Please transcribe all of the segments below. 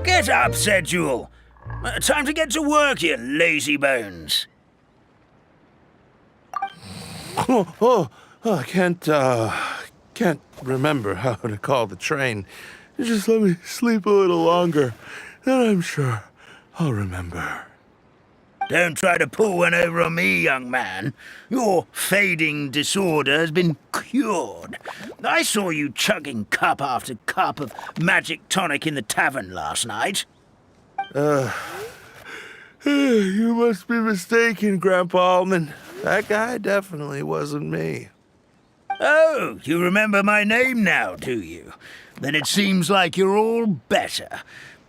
Get up, said Jewel. Time to get to work, you lazy bones. I can't remember how to call the train. Just let me sleep a little longer, then I'm sure I'll remember. Don't try to pull one over on me, young man. Your fading disorder has been cured. I saw you chugging cup after cup of magic tonic in the tavern last night. You must be mistaken, Grandpa Almond. That guy definitely wasn't me. Oh, you remember my name now, do you? Then it seems like you're all better.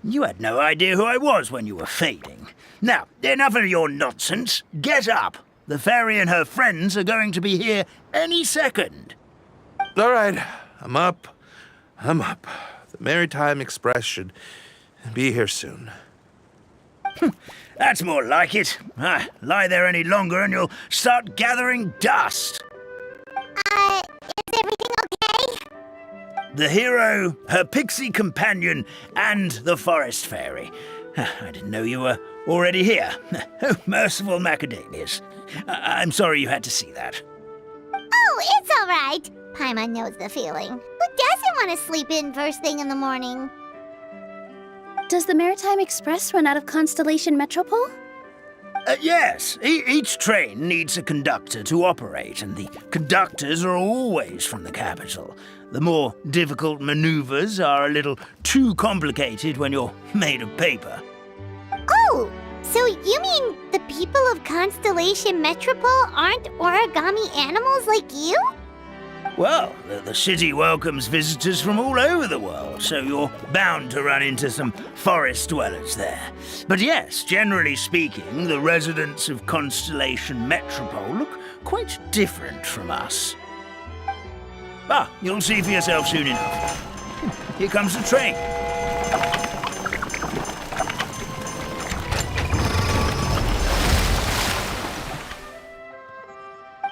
You had no idea who I was when you were fading. Now, enough of your nonsense. Get up. The fairy and her friends are going to be here any second. All right, I'm up. The Maritime Express should be here soon. That's more like it. Lie there any longer and you'll start gathering dust. Is everything okay? The hero, her pixie companion, and the forest fairy. I didn't know you were already here. Oh, merciful macadamias. I'm sorry you had to see that. Oh, it's all right. Paimon knows the feeling. Who doesn't want to sleep in first thing in the morning? Does the Maritime Express run out of Constellation Metropole? Yes, each train needs a conductor to operate, and the conductors are always from the capital. The more difficult maneuvers are a little too complicated when you're made of paper. Oh, so you mean the people of Constellation Metropole aren't origami animals like you? Well, the city welcomes visitors from all over the world, so you're bound to run into some forest dwellers there. But yes, generally speaking, the residents of Constellation Metropole look quite different from us. You'll see for yourself soon enough. Here comes the train.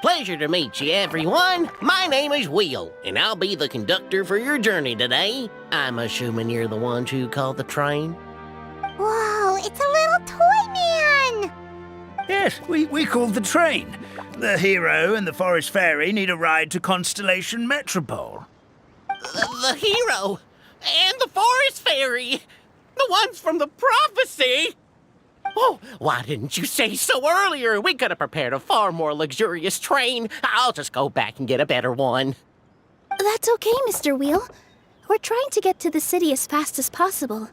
Pleasure to meet you, everyone. My name is Will, and I'll be the conductor for your journey today. I'm assuming you're the ones who called the train. Whoa, it's a little toy man! Yes, we called the train. The hero and the forest fairy need a ride to Constellation Metropole. The hero and the forest fairy, the ones from the prophecy. Oh, why didn't you say so earlier? We could have prepared a far more luxurious train. I'll just go back and get a better one. That's okay, Mr. Wheel. We're trying to get to the city as fast as possible.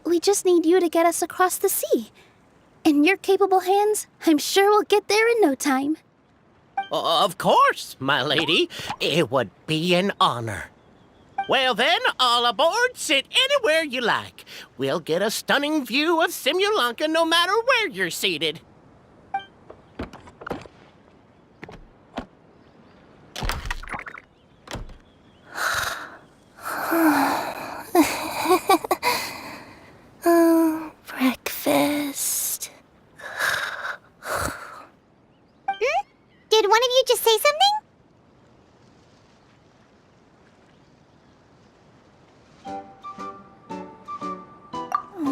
We just need you to get us across the sea. In your capable hands, I'm sure we'll get there in no time. Of course, my lady. It would be an honor. Well then, all aboard, sit anywhere you like. We'll get a stunning view of Simulanka no matter where you're seated. Breakfast. Did one of you just say something?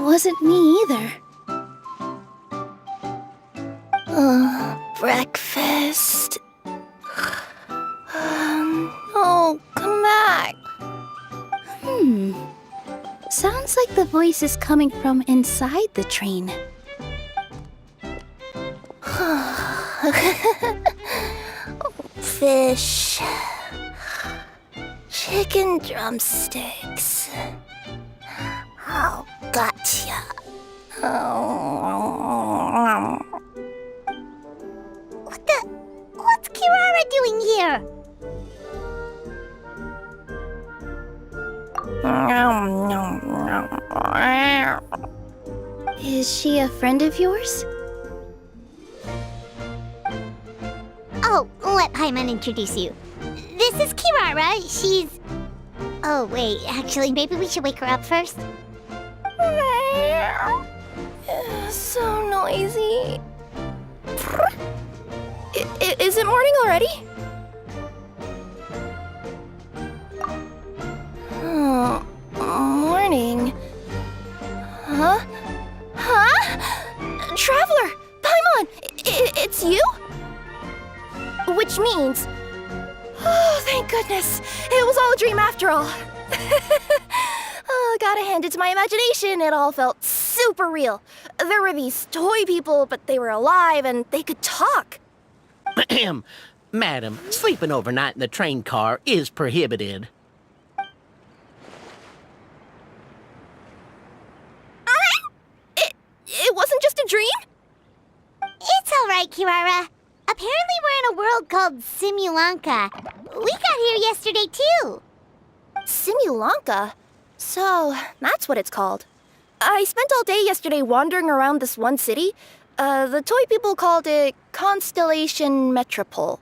Wasn't me either. Breakfast. Oh, come back. Sounds like the voice is coming from inside the train. Fish. Chicken drumsticks. Oh, gotcha. What's Kirara doing here? Is she a friend of yours? Oh, let Paimon introduce you. This is Kirara. She's... Oh, wait, actually, maybe we should wake her up first. So noisy. Is it morning already? Oh, morning. Huh? Traveler! Paimon! It's you? Which means... Oh, thank goodness. It was all a dream after all. Oh, gotta hand it to my imagination. It all felt super real. There were these toy people, but they were alive and they could talk. Madam, sleeping overnight in the train car is prohibited. It wasn't just a dream? It's all right, Kirara. Apparently we're in a world called Simulanka. We got here yesterday, too. Simulanka? So, that's what it's called. I spent all day yesterday wandering around this one city. The toy people called it Constellation Metropole.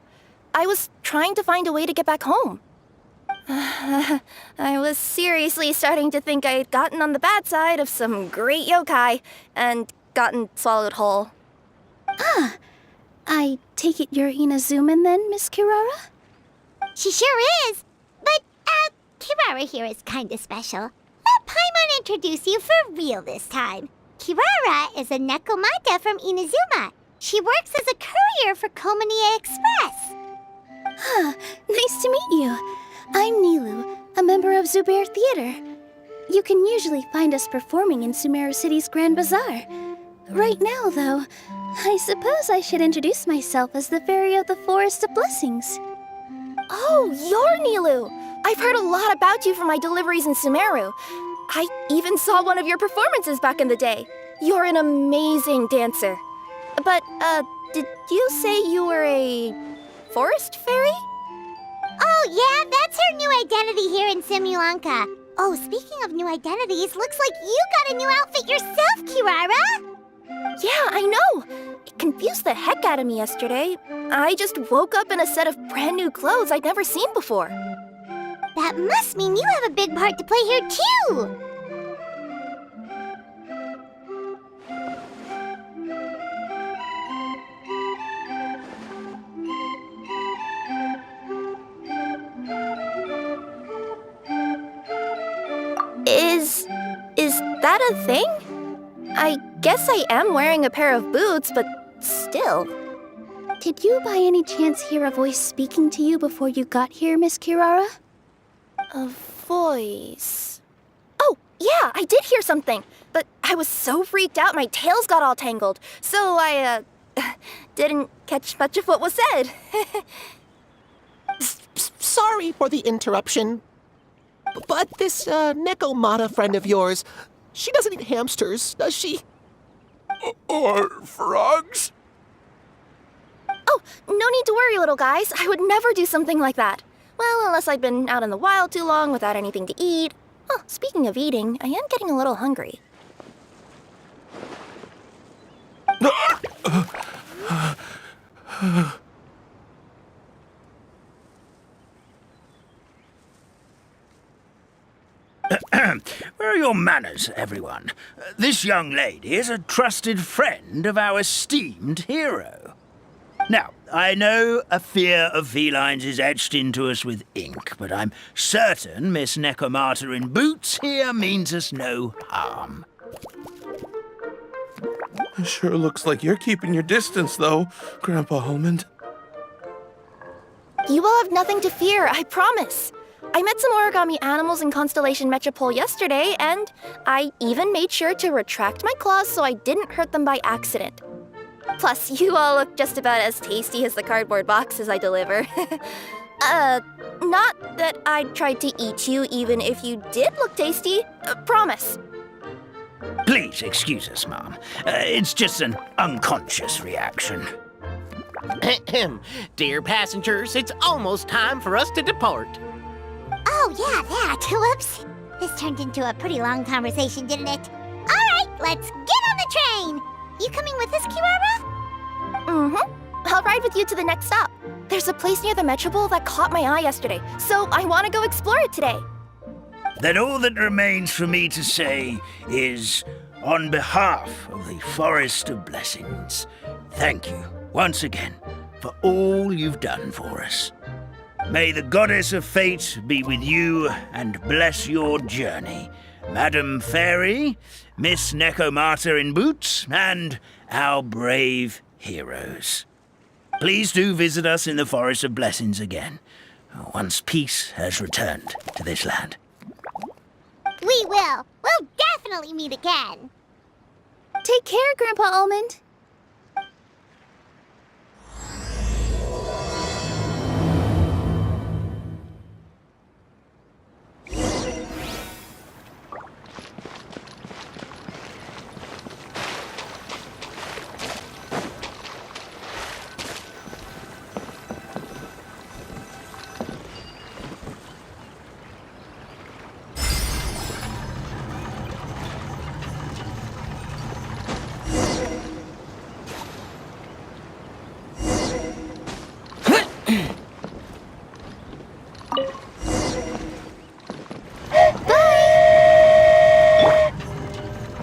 I was trying to find a way to get back home. I was seriously starting to think I'd gotten on the bad side of some great yokai and gotten swallowed whole. I take it you're Inazuman then, Miss Kirara? She sure is. But, Kirara here is kinda special. Let Paimon introduce you for real this time. Kirara is a Nekomata from Inazuma. She works as a courier for Komanie Express. Nice to meet you. I'm Nilu, a member of Zubair Theater. You can usually find us performing in Sumeru City's Grand Bazaar. Right now, though, I suppose I should introduce myself as the Fairy of the Forest of Blessings. Oh, you're Nilu! I've heard a lot about you from my deliveries in Sumeru. I even saw one of your performances back in the day. You're an amazing dancer. But, did you say you were a forest fairy? Oh, yeah, that's her new identity here in Simulanka. Oh, speaking of new identities, looks like you got a new outfit yourself, Kirara! Yeah, I know! It confused the heck out of me yesterday. I just woke up in a set of brand new clothes I'd never seen before. That must mean you have a big part to play here, too! Is that a thing? I guess I am wearing a pair of boots, but still. Did you by any chance hear a voice speaking to you before you got here, Miss Kirara? A voice... Oh, yeah, I did hear something, but I was so freaked out my tails got all tangled, so I, didn't catch much of what was said. Sorry for the interruption, but this Nekomata friend of yours, she doesn't eat hamsters, does she? Or frogs? Oh, no need to worry, little guys. I would never do something like that. Well, unless I'd been out in the wild too long without anything to eat. Oh, speaking of eating, I am getting a little hungry. Where are your manners, everyone? This young lady is a trusted friend of our esteemed hero. Now, I know a fear of felines is etched into us with ink, but I'm certain Miss Nekomata in boots here means us no harm. It sure looks like you're keeping your distance, though, Grandpa Holmond. You will have nothing to fear, I promise. I met some origami animals in Constellation Metropole yesterday, and I even made sure to retract my claws so I didn't hurt them by accident. Plus, you all look just about as tasty as the cardboard boxes I deliver. Not that I tried to eat you even if you did look tasty. Promise. Please excuse us, Mom. It's just an unconscious reaction. Dear passengers, it's almost time for us to depart. Oh, yeah, that. Whoops. This turned into a pretty long conversation, didn't it? All right, let's get on the train. You coming with us, Kirara? Mm-hmm. I'll ride with you to the next stop. There's a place near the Metropole that caught my eye yesterday, so I want to go explore it today. Then all that remains for me to say is, on behalf of the Forest of Blessings, thank you once again for all you've done for us. May the Goddess of Fate be with you and bless your journey, Madam Fairy, Miss Nekomata in boots, and our brave heroes. Please do visit us in the Forest of Blessings again, once peace has returned to this land. We will. We'll definitely meet again. Take care, Grandpa Almond.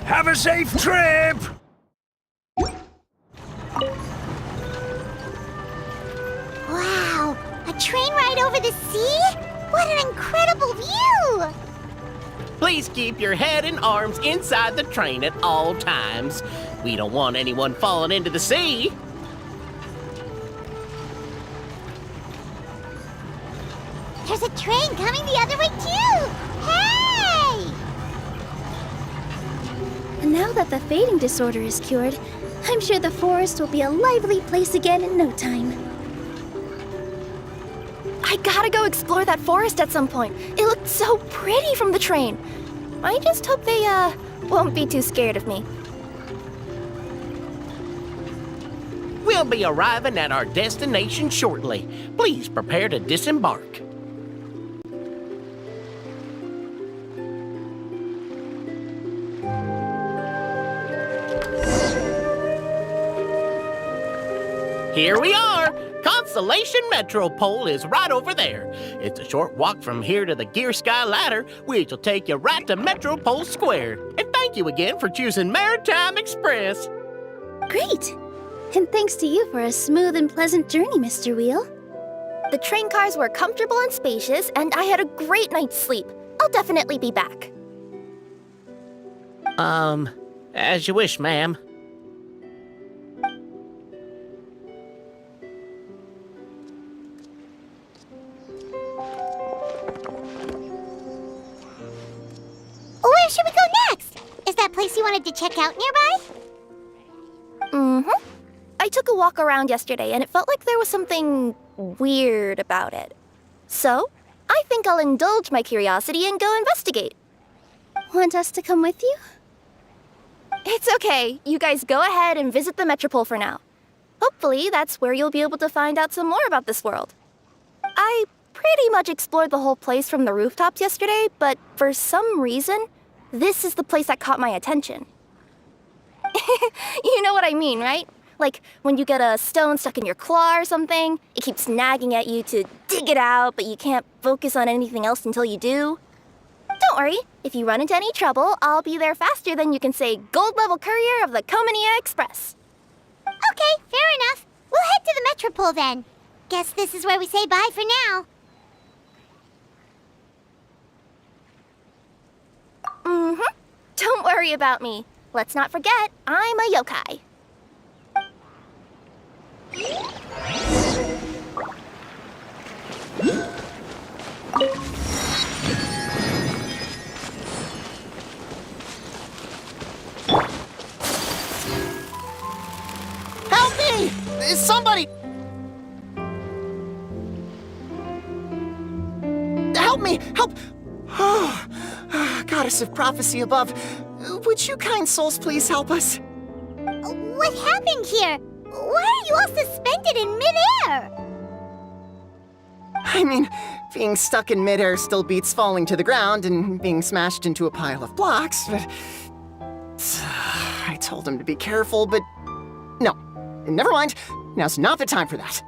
Have a safe trip! Wow, a train ride over the sea? What an incredible view! Please keep your head and arms inside the train at all times. We don't want anyone falling into the sea. There's a train coming the other way too! Hey! Now that the fading disorder is cured, I'm sure the forest will be a lively place again in no time. I gotta go explore that forest at some point. It looked so pretty from the train. I just hope they, won't be too scared of me. We'll be arriving at our destination shortly. Please prepare to disembark. Here we are! Constellation Metropole is right over there. It's a short walk from here to the Gear Sky Ladder, which will take you right to Metropole Square. And thank you again for choosing Maritime Express. Great! And thanks to you for a smooth and pleasant journey, Mr. Wheel. The train cars were comfortable and spacious, and I had a great night's sleep. I'll definitely be back. As you wish, ma'am. Where should we go next? Is that place you wanted to check out nearby? Mm-hmm. I took a walk around yesterday, and it felt like there was something weird about it. So, I think I'll indulge my curiosity and go investigate. Want us to come with you? It's okay. You guys go ahead and visit the Metropole for now. Hopefully, that's where you'll be able to find out some more about this world. I pretty much explored the whole place from the rooftops yesterday, but for some reason, this is the place that caught my attention. You know what I mean, right? Like when you get a stone stuck in your claw or something, it keeps nagging at you to dig it out, but you can't focus on anything else until you do. Don't worry, if you run into any trouble, I'll be there faster than you can say gold level courier of the Comania Express. Okay, fair enough. We'll head to the Metropole then. Guess this is where we say bye for now. Mm-hmm. Don't worry about me. Let's not forget, I'm a yokai. Help me! Somebody! Help me! Help! Oh, Goddess of Prophecy above, would you kind souls please help us? What happened here? Why are you all suspended in midair? I mean, being stuck in midair still beats falling to the ground and being smashed into a pile of blocks, but... I told him to be careful, but... No, never mind. Now's not the time for that.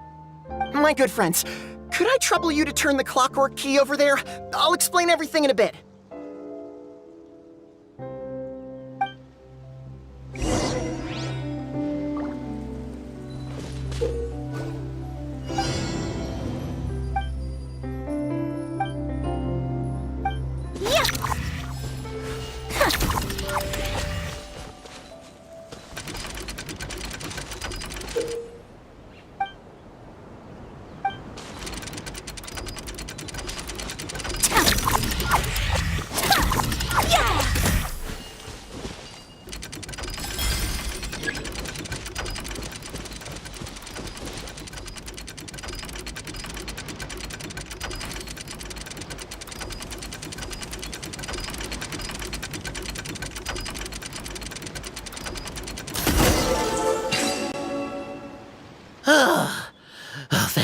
My good friends, could I trouble you to turn the clockwork key over there? I'll explain everything in a bit.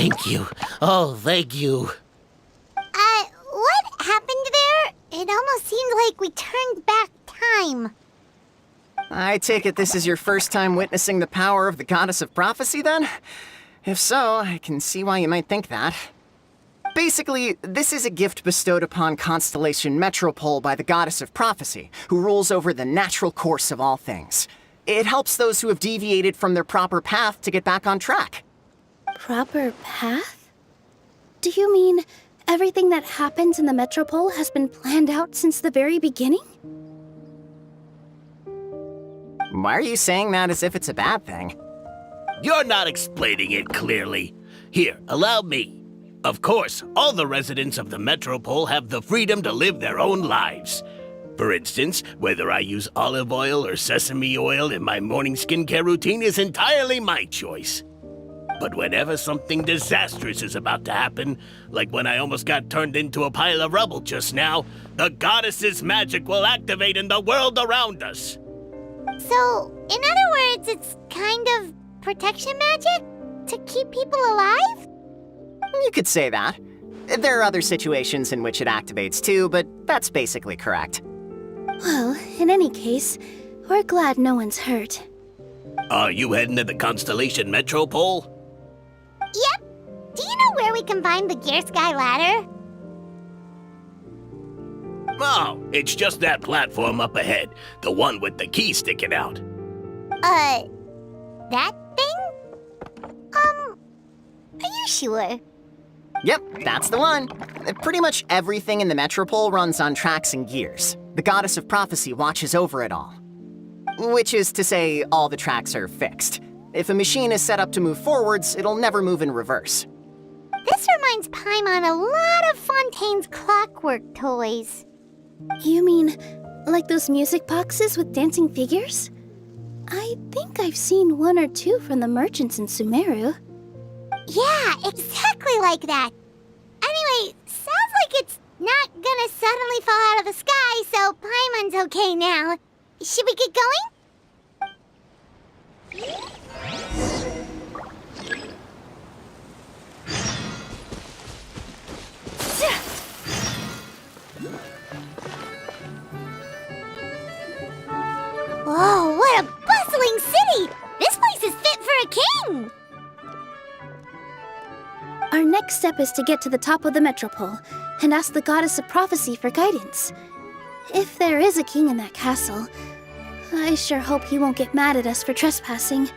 Thank you. Oh, thank you. What happened there? It almost seemed like we turned back time. I take it this is your first time witnessing the power of the Goddess of Prophecy, then? If so, I can see why you might think that. Basically, this is a gift bestowed upon Constellation Metropole by the Goddess of Prophecy, who rules over the natural course of all things. It helps those who have deviated from their proper path to get back on track. Proper path? Do you mean everything that happens in the Metropole has been planned out since the very beginning? Why are you saying that as if it's a bad thing? You're not explaining it clearly. Here, allow me. Of course, all the residents of the Metropole have the freedom to live their own lives. For instance, whether I use olive oil or sesame oil in my morning skincare routine is entirely my choice. But whenever something disastrous is about to happen, like when I almost got turned into a pile of rubble just now, the goddess's magic will activate in the world around us. So, in other words, it's kind of protection magic? To keep people alive? You could say that. There are other situations in which it activates too, but that's basically correct. Well, in any case, we're glad no one's hurt. Are you heading to the Constellation Metropole? Yep. Do you know where we can find the Gear Sky ladder? Oh, it's just that platform up ahead. The one with the key sticking out. That thing? Are you sure? Yep, that's the one. Pretty much everything in the Metropole runs on tracks and gears. The Goddess of Prophecy watches over it all. Which is to say, all the tracks are fixed. If a machine is set up to move forwards, it'll never move in reverse. This reminds Paimon a lot of Fontaine's clockwork toys. You mean, like those music boxes with dancing figures? I think I've seen one or two from the merchants in Sumeru. Yeah, exactly like that. Anyway, sounds like it's not gonna suddenly fall out of the sky, so Paimon's okay now. Should we get going? Whoa, what a bustling city! This place is fit for a king! Our next step is to get to the top of the Metropole and ask the Goddess of Prophecy for guidance. If there is a king in that castle, I sure hope he won't get mad at us for trespassing.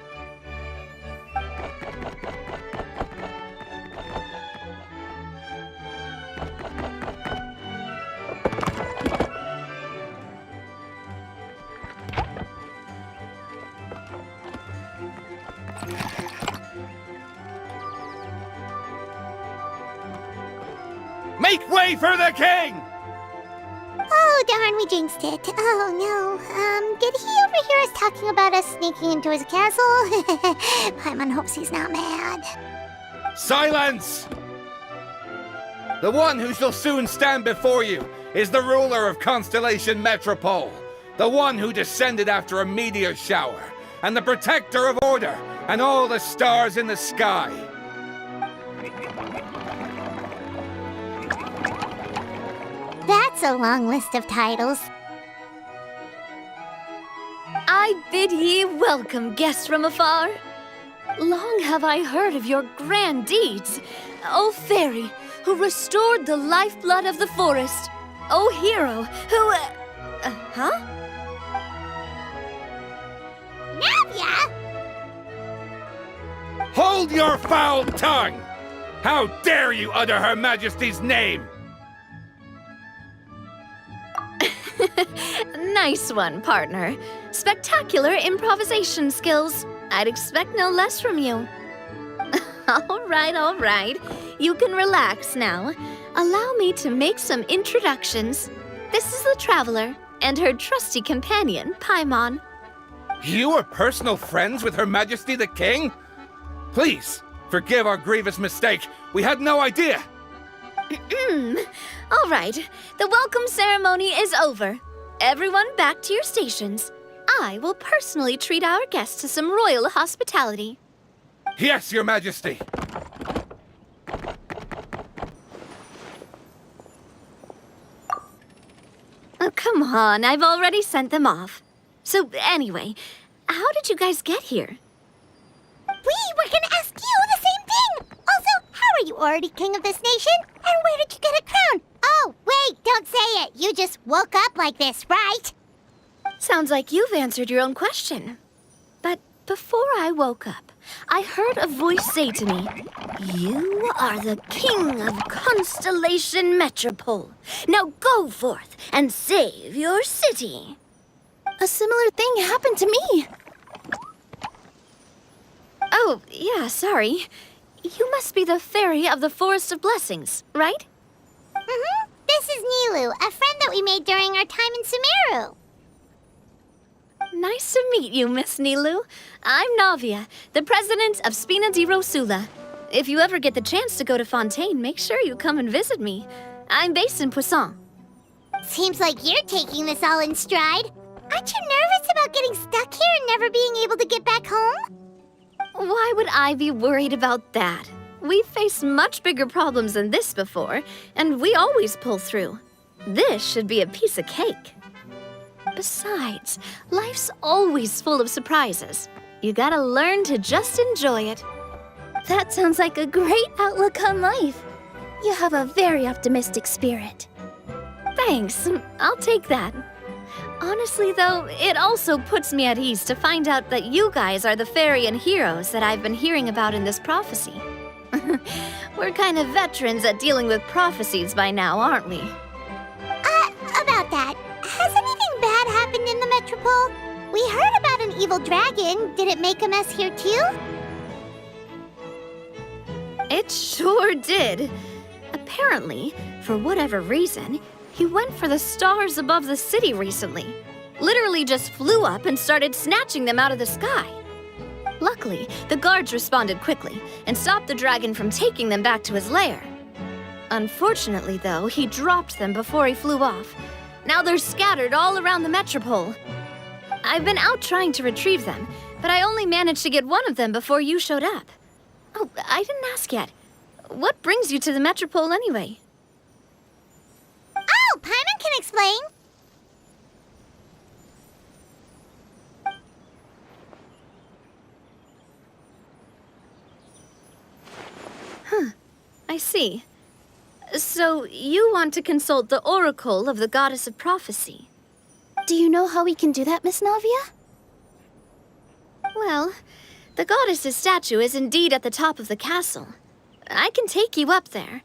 Make way for the king! Oh, darn, we jinxed it. Oh, no. Did he overhear us talking about us sneaking into his castle? Paimon hopes he's not mad. Silence! The one who shall soon stand before you is the ruler of Constellation Metropole, the one who descended after a meteor shower, and the protector of order and all the stars in the sky. That's a long list of titles. I bid ye welcome, guests from afar. Long have I heard of your grand deeds, O fairy, who restored the lifeblood of the forest, O hero, who... huh? Navia! Hold your foul tongue! How dare you utter Her Majesty's name! Nice one, partner. Spectacular improvisation skills. I'd expect no less from you. All right. You can relax now. Allow me to make some introductions. This is the Traveler and her trusty companion, Paimon. You are personal friends with Her Majesty the King? Please, forgive our grievous mistake. We had no idea. All right, the welcome ceremony is over. Everyone back to your stations. I will personally treat our guests to some royal hospitality. Yes, Your Majesty. come on, I've already sent them off. So anyway, how did you guys get here? We were gonna ask you the same thing! Also, how are you already king of this nation? And where did you get a crown? Oh, wait, don't say it. You just woke up like this, right? Sounds like you've answered your own question. But before I woke up, I heard a voice say to me, "You are the king of Constellation Metropole. Now go forth and save your city." A similar thing happened to me. Oh, yeah, sorry. You must be the fairy of the Forest of Blessings, right? Mm-hmm. This is Nilu, a friend that we made during our time in Sumeru. Nice to meet you, Miss Nilu. I'm Navia, the president of Spina di Rosula. If you ever get the chance to go to Fontaine, make sure you come and visit me. I'm based in Poisson. Seems like you're taking this all in stride. Aren't you nervous about getting stuck here and never being able to get back home? Why would I be worried about that? We've faced much bigger problems than this before, and we always pull through. This should be a piece of cake. Besides, life's always full of surprises. You gotta learn to just enjoy it. That sounds like a great outlook on life. You have a very optimistic spirit. Thanks, I'll take that. Honestly, though, it also puts me at ease to find out that you guys are the fairy and heroes that I've been hearing about in this prophecy. We're kind of veterans at dealing with prophecies by now, aren't we? About that, has anything bad happened in the Metropole? We heard about an evil dragon. Did it make a mess here too? It sure did. Apparently, for whatever reason, he went for the stars above the city recently. Literally just flew up and started snatching them out of the sky. Luckily, the guards responded quickly and stopped the dragon from taking them back to his lair. Unfortunately, though, he dropped them before he flew off. Now they're scattered all around the Metropole. I've been out trying to retrieve them, but I only managed to get one of them before you showed up. Oh, I didn't ask yet. What brings you to the Metropole anyway? Oh, Paimon can explain. I see. So you want to consult the oracle of the goddess of prophecy? Do you know how we can do that, Miss Navia? Well, the goddess's statue is indeed at the top of the castle. I can take you up there.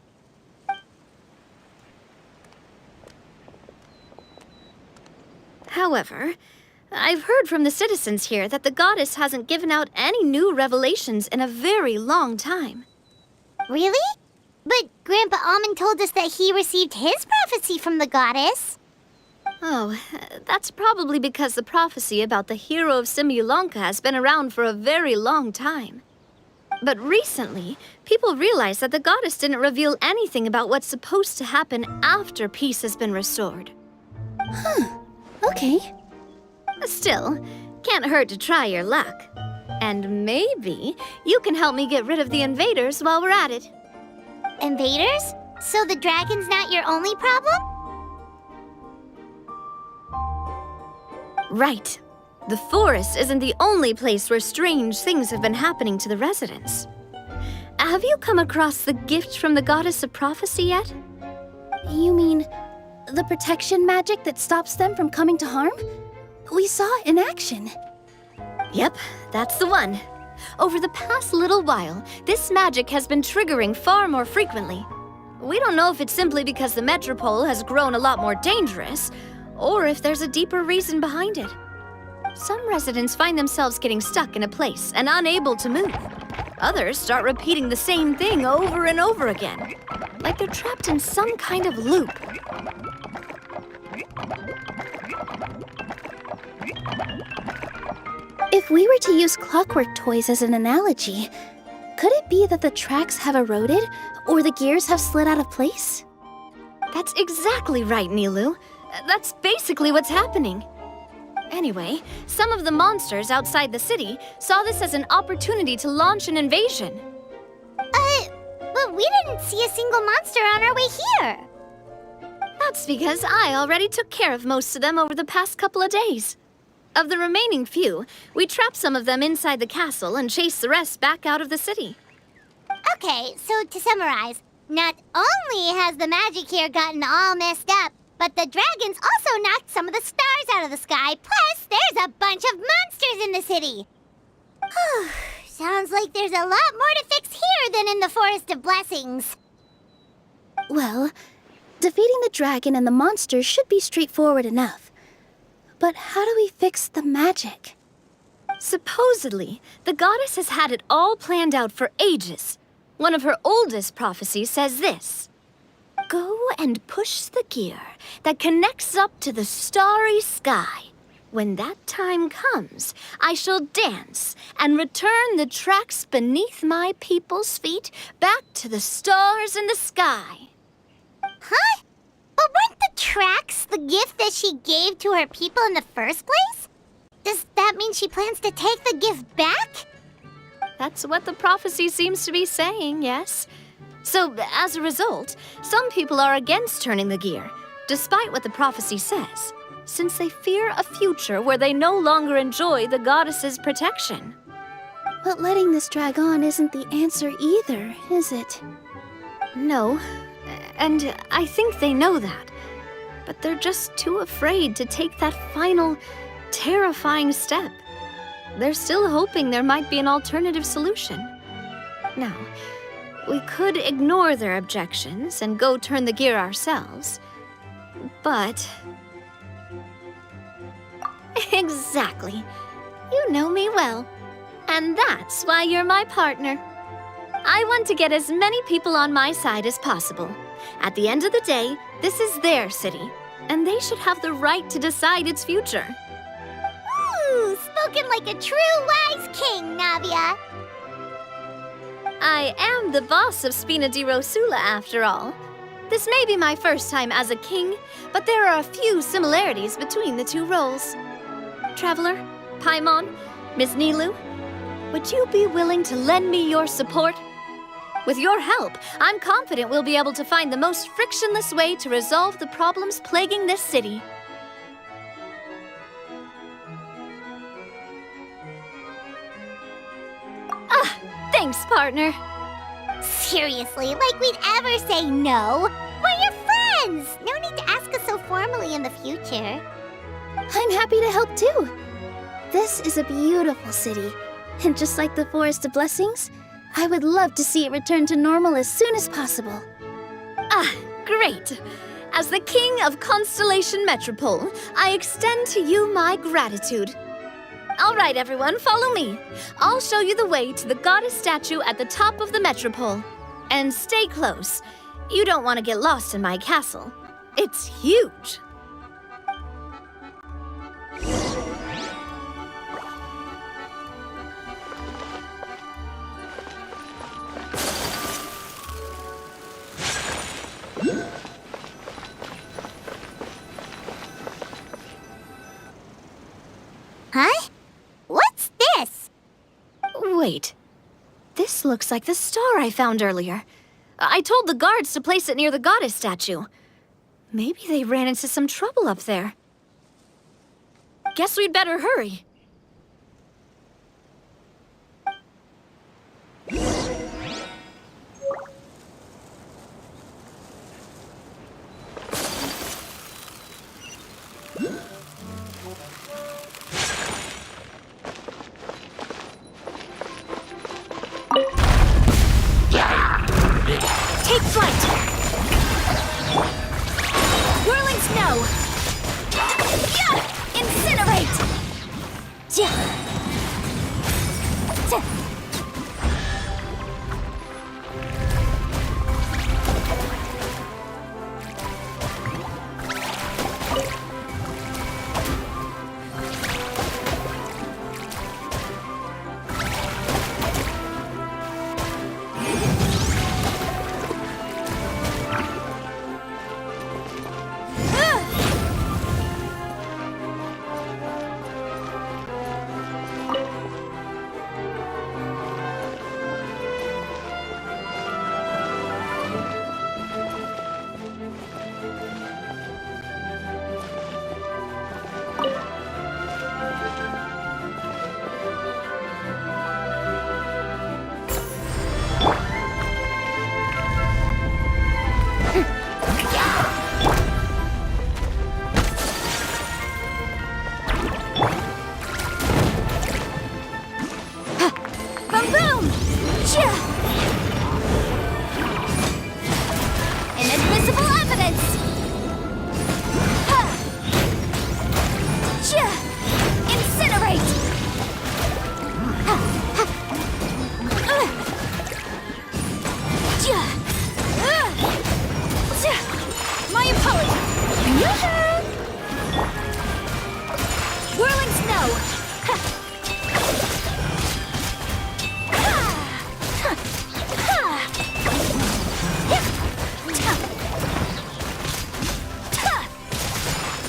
However, I've heard from the citizens here that the goddess hasn't given out any new revelations in a very long time. Really? But Grandpa Almond told us that he received his prophecy from the goddess. Oh, that's probably because the prophecy about the hero of Simulanka has been around for a very long time. But recently, people realized that the goddess didn't reveal anything about what's supposed to happen after peace has been restored. Okay. Still, can't hurt to try your luck. And maybe you can help me get rid of the invaders while we're at it. Invaders? So the dragon's not your only problem? Right. The forest isn't the only place where strange things have been happening to the residents. Have you come across the gift from the goddess of prophecy yet? You mean the protection magic that stops them from coming to harm? We saw it in action. Yep, that's the one. Over the past little while, this magic has been triggering far more frequently. We don't know if it's simply because the Metropole has grown a lot more dangerous, or if there's a deeper reason behind it. Some residents find themselves getting stuck in a place and unable to move. Others start repeating the same thing over and over again, like they're trapped in some kind of loop. If we were to use clockwork toys as an analogy, could it be that the tracks have eroded or the gears have slid out of place? That's exactly right, Nilu. That's basically what's happening. Anyway, some of the monsters outside the city saw this as an opportunity to launch an invasion. But we didn't see a single monster on our way here. That's because I already took care of most of them over the past couple of days. Of the remaining few, we trapped some of them inside the castle and chased the rest back out of the city. Okay, so to summarize, not only has the magic here gotten all messed up, but the dragons also knocked some of the stars out of the sky, plus there's a bunch of monsters in the city. Sounds like there's a lot more to fix here than in the Forest of Blessings. Well, defeating the dragon and the monsters should be straightforward enough. But how do we fix the magic? Supposedly, the goddess has had it all planned out for ages. One of her oldest prophecies says this: "Go and push the gear that connects up to the starry sky. When that time comes, I shall dance and return the tracks beneath my people's feet back to the stars in the sky." Huh? But weren't the tracks the gift that she gave to her people in the first place? Does that mean she plans to take the gift back? That's what the prophecy seems to be saying, yes. So, as a result, some people are against turning the gear, despite what the prophecy says, since they fear a future where they no longer enjoy the goddess's protection. But letting this drag on isn't the answer either, is it? No, and I think they know that. But they're just too afraid to take that final, terrifying step. They're still hoping there might be an alternative solution. Now, we could ignore their objections and go turn the gear ourselves, but... Exactly. You know me well. And that's why you're my partner. I want to get as many people on my side as possible. At the end of the day, this is their city, and they should have the right to decide its future. Ooh, spoken like a true wise king, Navia. I am the boss of Spina di Rosula, after all. This may be my first time as a king, but there are a few similarities between the two roles. Traveler, Paimon, Miss Nilu, would you be willing to lend me your support? With your help, I'm confident we'll be able to find the most frictionless way to resolve the problems plaguing this city. Thanks, partner. Seriously, like we'd ever say no? We're your friends! No need to ask us so formally in the future. I'm happy to help too. This is a beautiful city, and just like the Forest of Blessings, I would love to see it return to normal as soon as possible. Great. As the King of Constellation Metropole, I extend to you my gratitude. All right, everyone, follow me. I'll show you the way to the goddess statue at the top of the Metropole. And stay close. You don't want to get lost in my castle. It's huge. Huh? What's this? Wait. This looks like the star I found earlier. I told the guards to place it near the goddess statue. Maybe they ran into some trouble up there. Guess we'd better hurry. Take flight! Whirling snow! Yeah! Incinerate!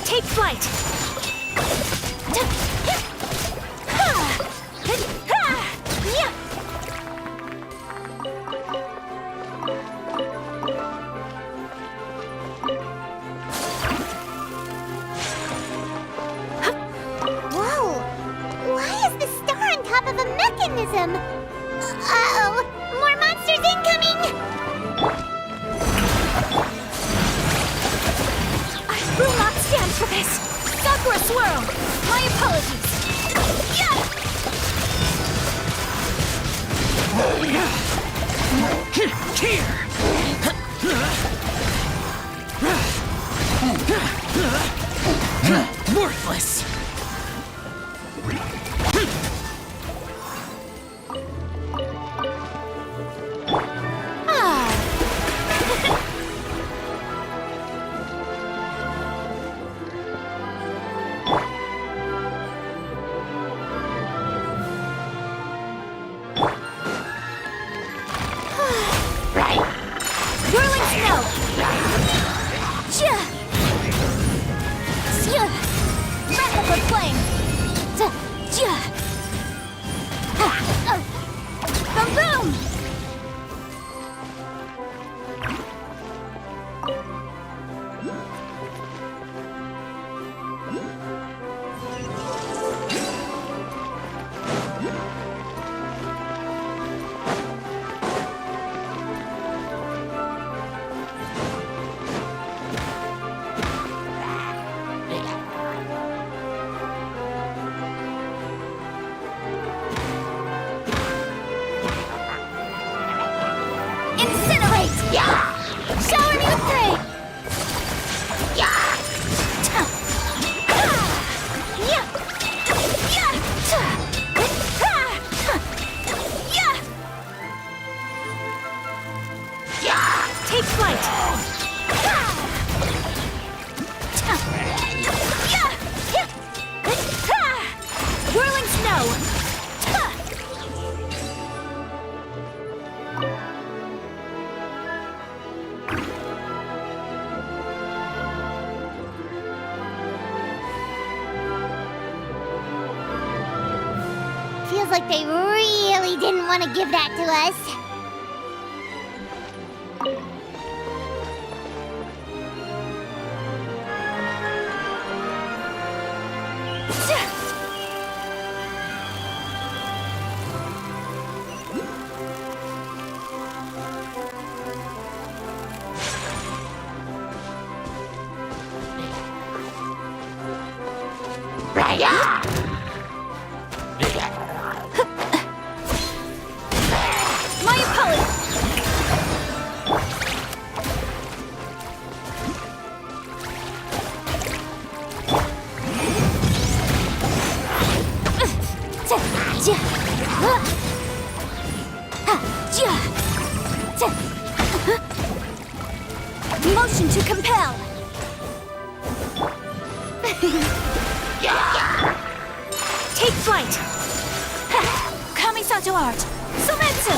Take flight! Whoa! Why is the star on top of a mechanism? Uh-oh! More monsters incoming! I will not stand for this! Sakura Swirl! My apologies! Worthless! Whirling snow! Rapid flame! Boom boom! Incinerate! Shower me with prey! Take flight! Whirling snow! Feels like they really didn't want to give that to us. My apologies! Motion to compel! Take flight! Kamisato art! Soumetsu!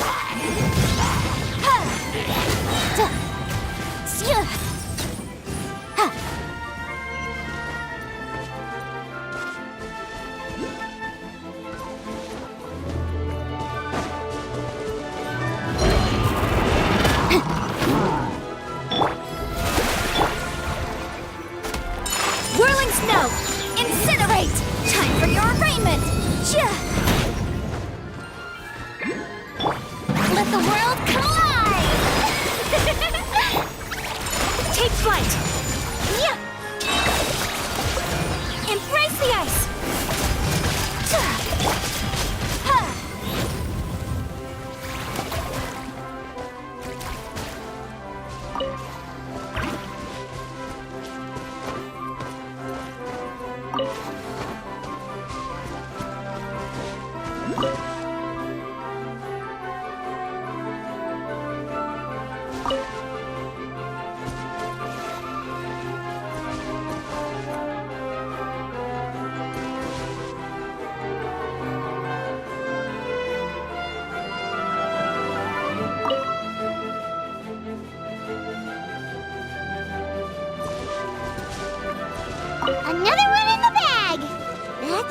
Whirling snow! Incinerate! Time for your arraignment! Let the world collide! Take flight! Embrace the ice!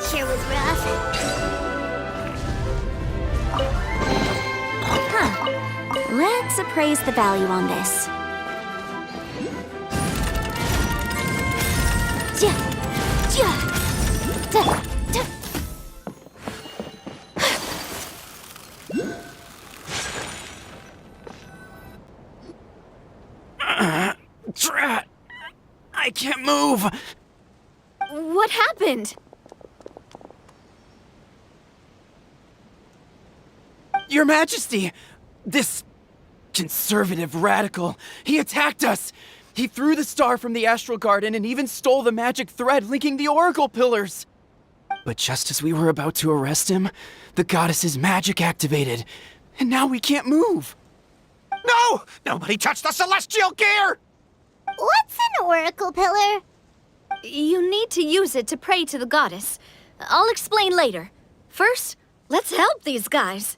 sure was rough. Huh. Let's appraise the value on this. Drat! I can't move! What happened? Your Majesty! This conservative radical, he attacked us! He threw the star from the Astral Garden and even stole the magic thread linking the Oracle Pillars! But just as we were about to arrest him, the goddess's magic activated, and now we can't move! No! Nobody touched the celestial gear! What's an oracle pillar? You need to use it to pray to the goddess. I'll explain later. First, let's help these guys.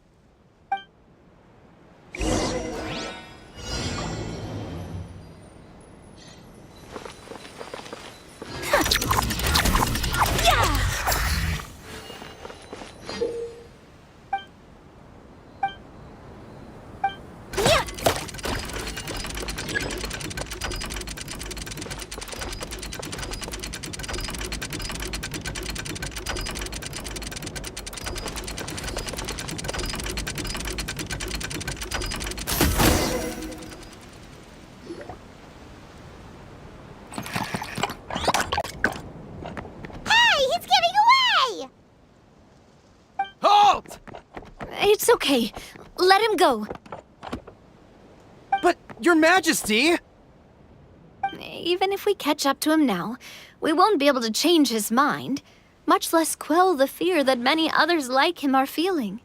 It's okay. Let him go. But, Your Majesty! Even if we catch up to him now, we won't be able to change his mind, much less quell the fear that many others like him are feeling.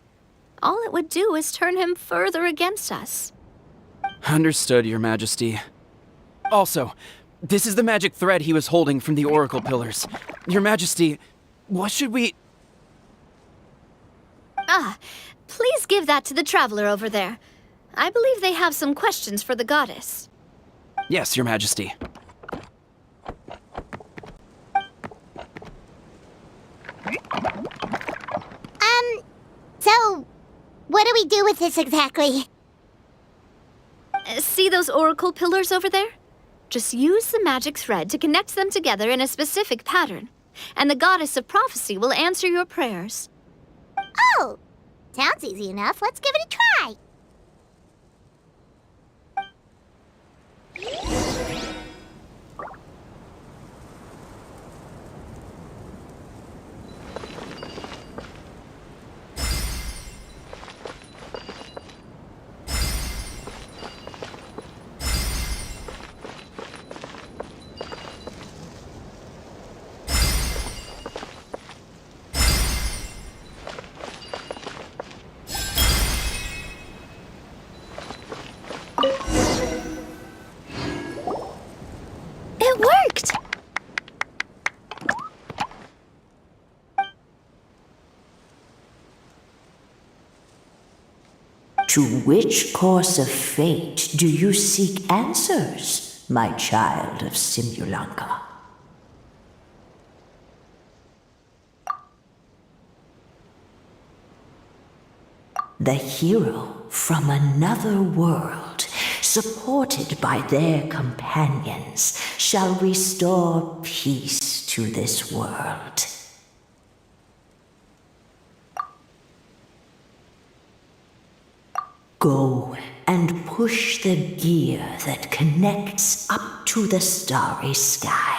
All it would do is turn him further against us. Understood, Your Majesty. Also, this is the magic thread he was holding from the Oracle Pillars. Your Majesty, what should we... Please give that to the traveler over there. I believe they have some questions for the goddess. Yes, Your Majesty. So, what do we do with this exactly? See those oracle pillars over there? Just use the magic thread to connect them together in a specific pattern, and the goddess of prophecy will answer your prayers. Oh! Sounds easy enough. Let's give it a try. It worked! To which course of fate do you seek answers, my child of Simulanka? The hero from another world, supported by their companions, shall restore peace to this world. Go and push the gear that connects up to the starry sky.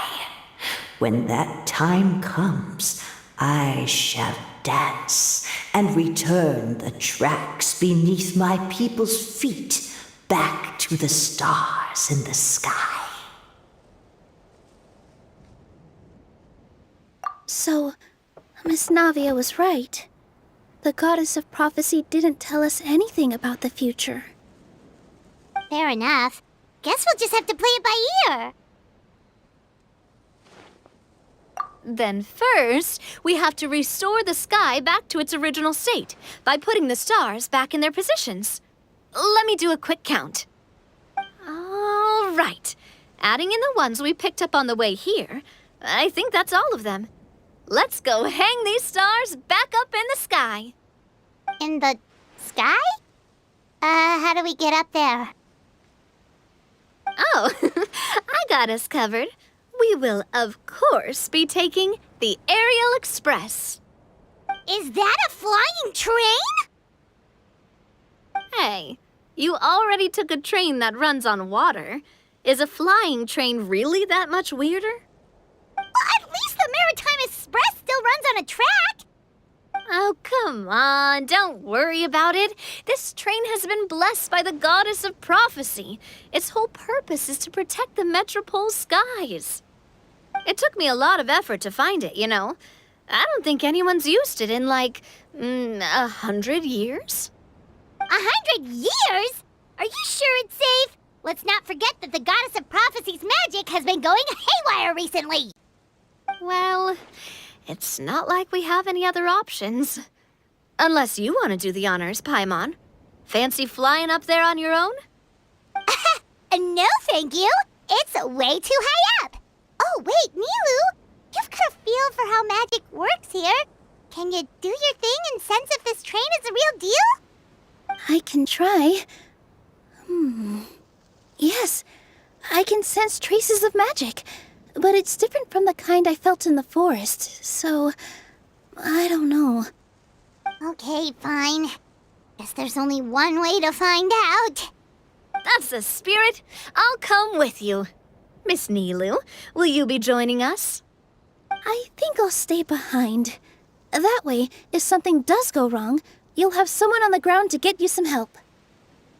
When that time comes, I shall dance and return the tracks beneath my people's feet back to the stars in the sky. So, Miss Navia was right. The goddess of prophecy didn't tell us anything about the future. Fair enough. Guess we'll just have to play it by ear. Then first, we have to restore the sky back to its original state by putting the stars back in their positions. Let me do a quick count. All right. Adding in the ones we picked up on the way here, I think that's all of them. Let's go hang these stars back up in the sky. In the sky? How do we get up there? Oh, I got us covered. We will, of course, be taking the Aerial Express. Is that a flying train? Hey, you already took a train that runs on water. Is a flying train really that much weirder? Well, at least the Maritime Express still runs on a track. Oh, come on, don't worry about it. This train has been blessed by the goddess of prophecy. Its whole purpose is to protect the Metropole skies. It took me a lot of effort to find it, you know. I don't think anyone's used it in, like, 100 years? 100 years? Are you sure it's safe? Let's not forget that the goddess of prophecy's magic has been going haywire recently. Well, it's not like we have any other options. Unless you want to do the honors, Paimon. Fancy flying up there on your own? No, thank you. It's way too high up. Oh, wait, Nilu. You've got a feel for how magic works here. Can you do your thing and sense if this train is a real deal? I can try. Yes, I can sense traces of magic, but it's different from the kind I felt in the forest, so I don't know. Okay, fine. Guess there's only one way to find out. That's the spirit. I'll come with you. Miss Nilu, will you be joining us? I think I'll stay behind. That way, if something does go wrong, you'll have someone on the ground to get you some help.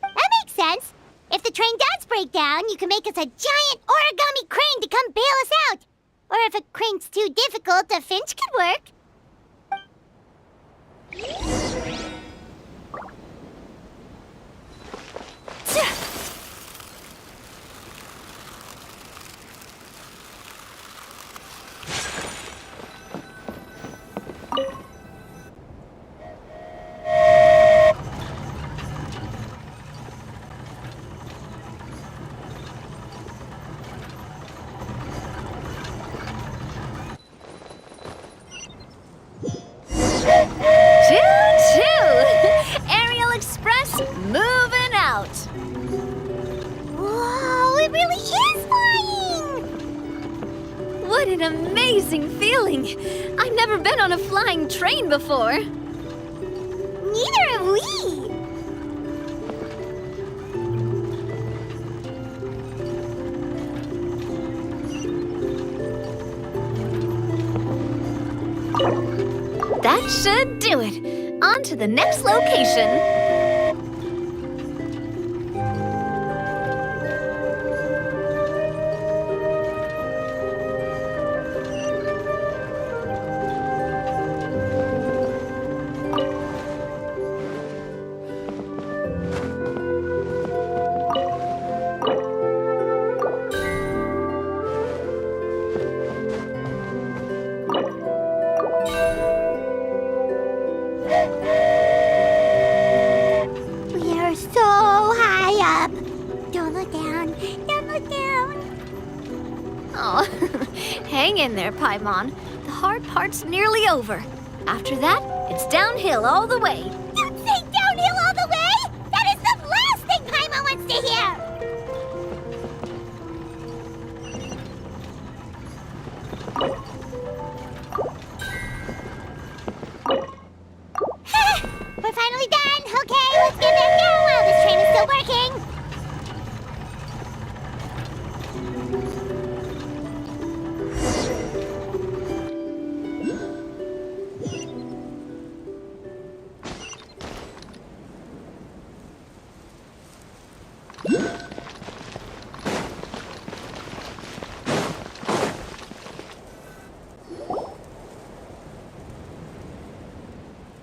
That makes sense. If the train does break down, you can make us a giant origami crane to come bail us out. Or if a crane's too difficult, a finch could work. Choo-choo! Aerial Express moving out. Whoa, it really is flying! What an amazing feeling! I've never been on a flying train before. Neither have we! That should do it. On to the next location. We are so high up. Don't look down. Don't look down. Oh, hang in there, Paimon. The hard part's nearly over. After that, it's downhill all the way. Don't say downhill all the way! That is the last thing Paimon wants to hear! We're finally done! Okay, let's get back down while this train is still working!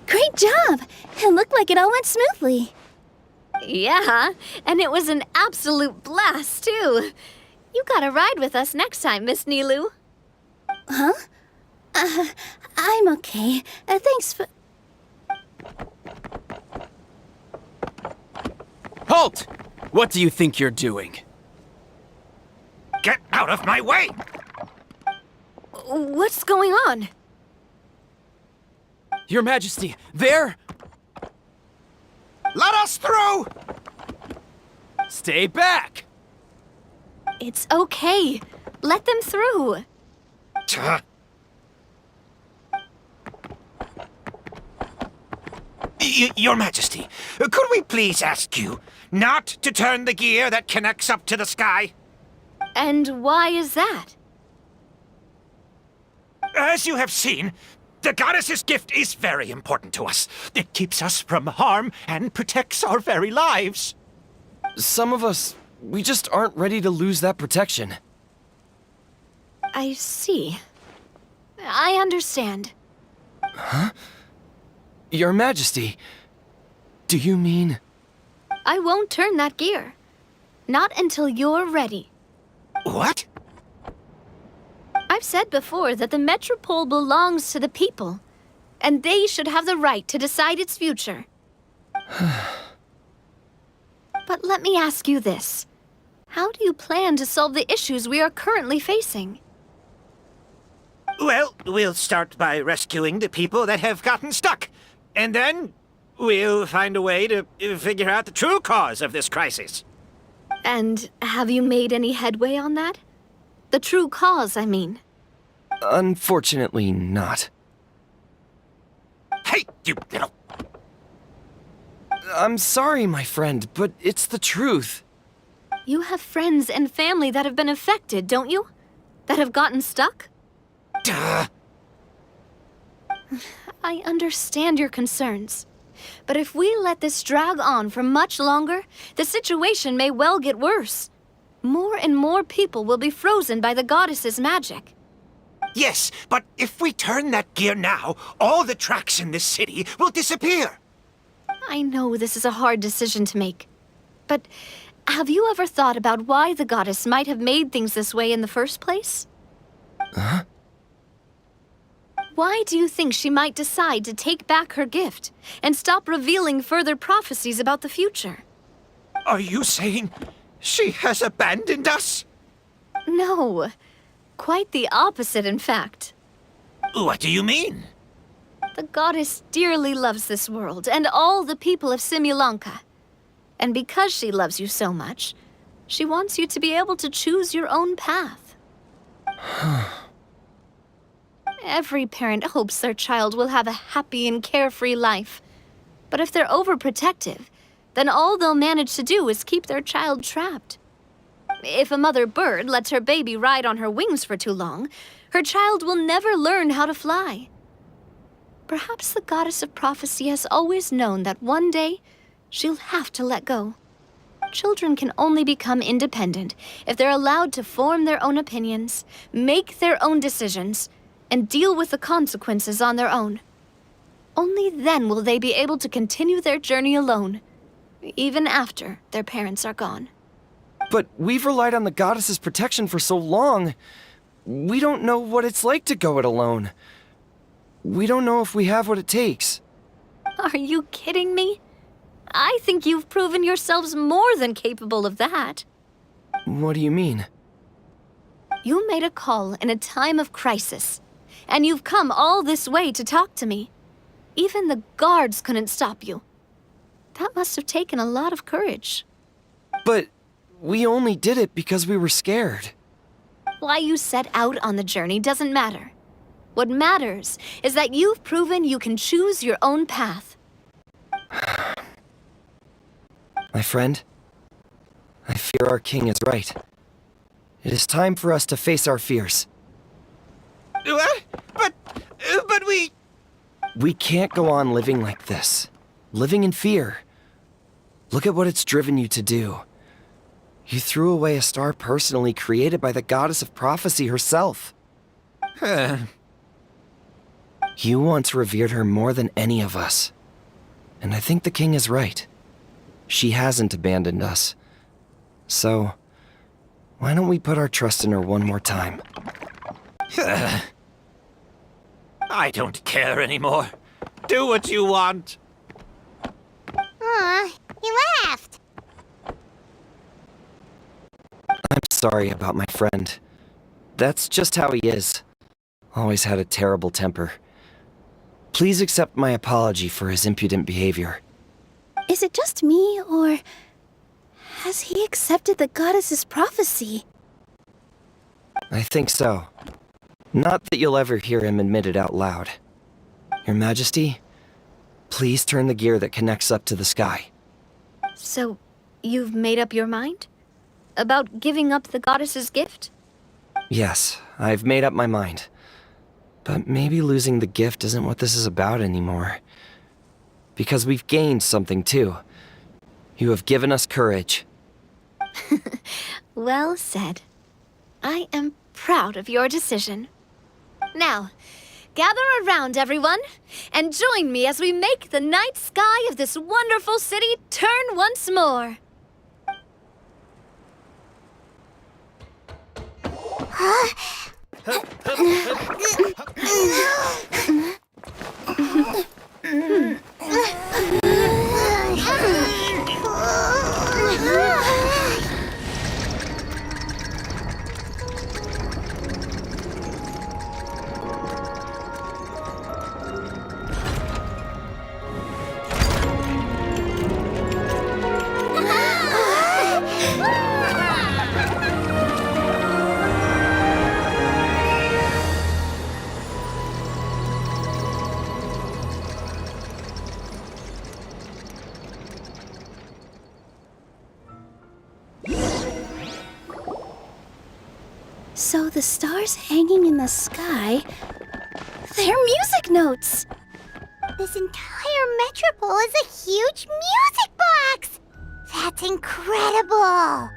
Great job! It looked like it all went smoothly. Yeah, and it was an absolute blast, too. You gotta ride with us next time, Miss Nilu. Huh? I'm okay. Thanks for... Halt! What do you think you're doing? Get out of my way! What's going on? Your Majesty, there! Let us through! Stay back! It's okay. Let them through. Your Majesty, could we please ask you not to turn the gear that connects up to the sky? And why is that? As you have seen, the goddess's gift is very important to us. It keeps us from harm and protects our very lives. Some of us, we just aren't ready to lose that protection. I see. I understand. Your Majesty, do you mean... I won't turn that gear. Not until you're ready. What? I've said before that the Metropole belongs to the people, and they should have the right to decide its future. But let me ask you this. How do you plan to solve the issues we are currently facing? Well, we'll start by rescuing the people that have gotten stuck. And then we'll find a way to figure out the true cause of this crisis. And have you made any headway on that? The true cause, I mean. Unfortunately not. Hey, you little... I'm sorry, my friend, but it's the truth. You have friends and family that have been affected, don't you? That have gotten stuck? Duh. I understand your concerns. But if we let this drag on for much longer, the situation may well get worse. More and more people will be frozen by the goddess's magic. Yes, but if we turn that gear now, all the tracks in this city will disappear. I know this is a hard decision to make. But have you ever thought about why the goddess might have made things this way in the first place? Huh? Why do you think she might decide to take back her gift and stop revealing further prophecies about the future? Are you saying she has abandoned us? No. Quite the opposite, in fact. What do you mean? The goddess dearly loves this world and all the people of Simulanka. And because she loves you so much, she wants you to be able to choose your own path. Every parent hopes their child will have a happy and carefree life. But if they're overprotective, then all they'll manage to do is keep their child trapped. If a mother bird lets her baby ride on her wings for too long, her child will never learn how to fly. Perhaps the goddess of prophecy has always known that one day she'll have to let go. Children can only become independent if they're allowed to form their own opinions, make their own decisions, and deal with the consequences on their own. Only then will they be able to continue their journey alone, even after their parents are gone. But we've relied on the goddess's protection for so long. We don't know what it's like to go it alone. We don't know if we have what it takes. Are you kidding me? I think you've proven yourselves more than capable of that. What do you mean? You made a call in a time of crisis, and you've come all this way to talk to me. Even the guards couldn't stop you. That must have taken a lot of courage. But we only did it because we were scared. Why you set out on the journey doesn't matter. What matters is that you've proven you can choose your own path. My friend, I fear our king is right. It is time for us to face our fears. What? But we... We can't go on living like this. Living in fear. Look at what it's driven you to do. You threw away a star personally created by the goddess of prophecy herself. You once revered her more than any of us. And I think the king is right. She hasn't abandoned us. So, why don't we put our trust in her one more time? I don't care anymore. Do what you want. Aw, he laughed. I'm sorry about my friend. That's just how he is. Always had a terrible temper. Please accept my apology for his impudent behavior. Is it just me, or has he accepted the goddess's prophecy? I think so. Not that you'll ever hear him admit it out loud. Your Majesty, please turn the gear that connects up to the sky. So, you've made up your mind? About giving up the goddess's gift? Yes, I've made up my mind. But maybe losing the gift isn't what this is about anymore. Because we've gained something too. You have given us courage. Well said. I am proud of your decision. Now, gather around, everyone, and join me as we make the night sky of this wonderful city turn once more. So the stars hanging in the sky, they're music notes! This entire metropole is a huge music box! That's incredible!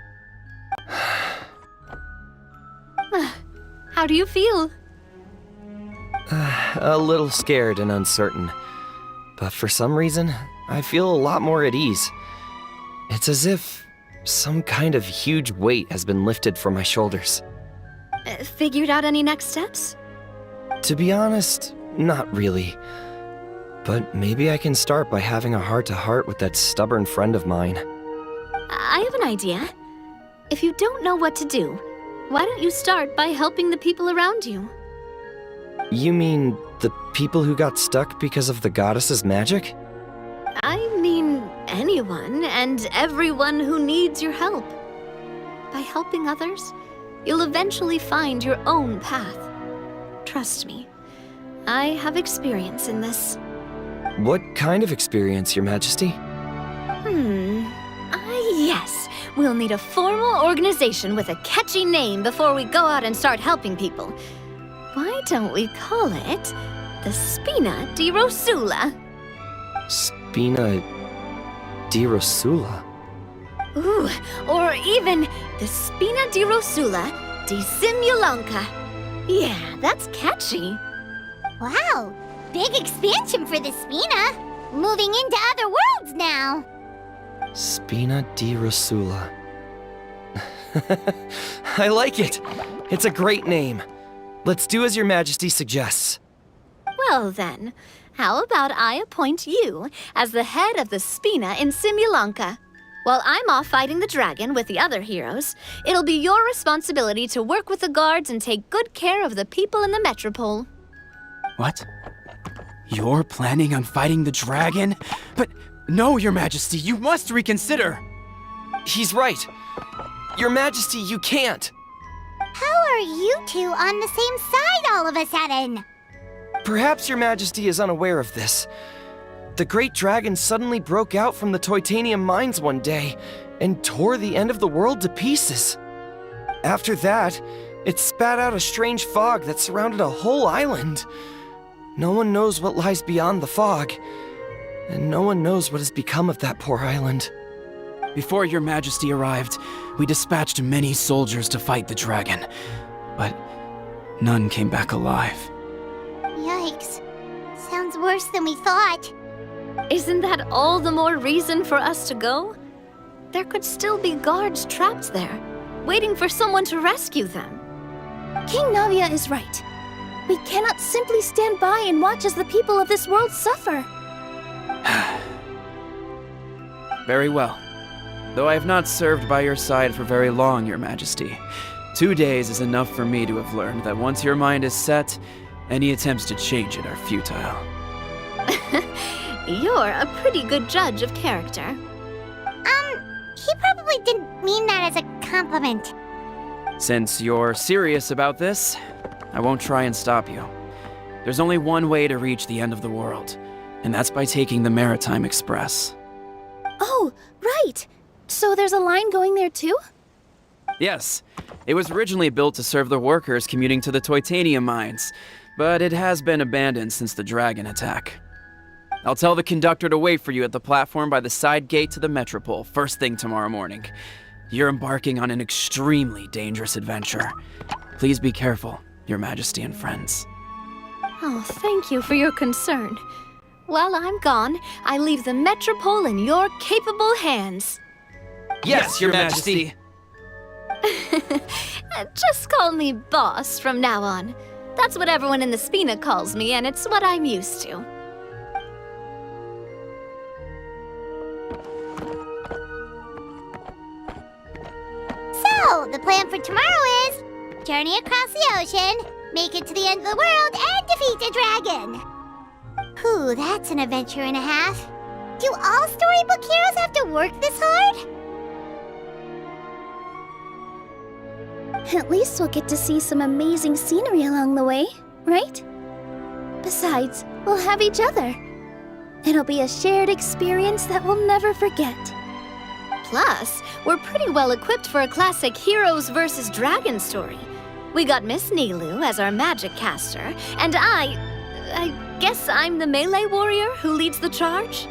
How do you feel? A little scared and uncertain. But for some reason, I feel a lot more at ease. It's as if some kind of huge weight has been lifted from my shoulders. Figured out any next steps? To be honest, not really. But maybe I can start by having a heart-to-heart with that stubborn friend of mine. I have an idea. If you don't know what to do, why don't you start by helping the people around you? You mean the people who got stuck because of the goddess's magic? I mean anyone and everyone who needs your help. By helping others, you'll eventually find your own path. Trust me, I have experience in this. What kind of experience, Your Majesty? Yes. We'll need a formal organization with a catchy name before we go out and start helping people. Why don't we call it the Spina di Rosula? Spina di Rosula? Ooh, or even the Spina di Rosula di Simulanka. Yeah, that's catchy. Wow, big expansion for the Spina. Moving into other worlds now. Spina di Rosula. I like it. It's a great name. Let's do as Your Majesty suggests. Well then, how about I appoint you as the head of the Spina in Simulanka? While I'm off fighting the dragon with the other heroes, it'll be your responsibility to work with the guards and take good care of the people in the metropole. What? You're planning on fighting the dragon? But no, Your Majesty, you must reconsider! He's right. Your Majesty, you can't. How are you two on the same side all of a sudden? Perhaps Your Majesty is unaware of this. The great dragon suddenly broke out from the Titanium mines one day and tore the end of the world to pieces. After that, it spat out a strange fog that surrounded a whole island. No one knows what lies beyond the fog, and no one knows what has become of that poor island. Before Your Majesty arrived, we dispatched many soldiers to fight the dragon, but none came back alive. Yikes. Sounds worse than we thought. Isn't that all the more reason for us to go? There could still be guards trapped there, waiting for someone to rescue them. King Navia is right. We cannot simply stand by and watch as the people of this world suffer. Very well. Though I have not served by your side for very long, Your Majesty, 2 days is enough for me to have learned that once your mind is set, any attempts to change it are futile. You're a pretty good judge of character. He probably didn't mean that as a compliment. Since you're serious about this, I won't try and stop you. There's only one way to reach the end of the world, and that's by taking the Maritime Express. Oh, right! So there's a line going there too? Yes, it was originally built to serve the workers commuting to the Titanium mines, but it has been abandoned since the dragon attack. I'll tell the conductor to wait for you at the platform by the side gate to the Metropole first thing tomorrow morning. You're embarking on an extremely dangerous adventure. Please be careful, Your Majesty and friends. Oh, thank you for your concern. While I'm gone, I leave the Metropole in your capable hands. Yes, Your Majesty! Just call me boss from now on. That's what everyone in the Spina calls me, and it's what I'm used to. So, the plan for tomorrow is journey across the ocean, make it to the end of the world, and defeat a dragon. Whew, that's an adventure and a half. Do all storybook heroes have to work this hard? At least we'll get to see some amazing scenery along the way, right? Besides, we'll have each other. It'll be a shared experience that we'll never forget. Plus, we're pretty well equipped for a classic heroes versus dragon story. We got Miss Nilu as our magic caster, and I guess I'm the melee warrior who leads the charge?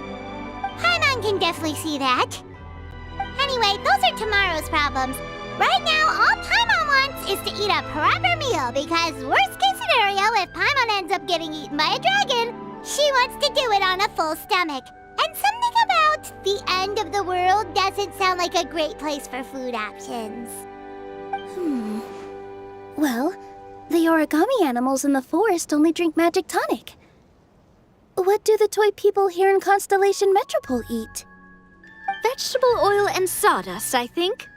Paimon can definitely see that. Anyway, those are tomorrow's problems. Right now, all Paimon wants is to eat a proper meal, because worst case scenario, if Paimon ends up getting eaten by a dragon, she wants to do it on a full stomach. And something about the end of the world doesn't sound like a great place for food options. Well, the origami animals in the forest only drink magic tonic. What do the toy people here in Constellation Metropole eat? Vegetable oil and sawdust, I think.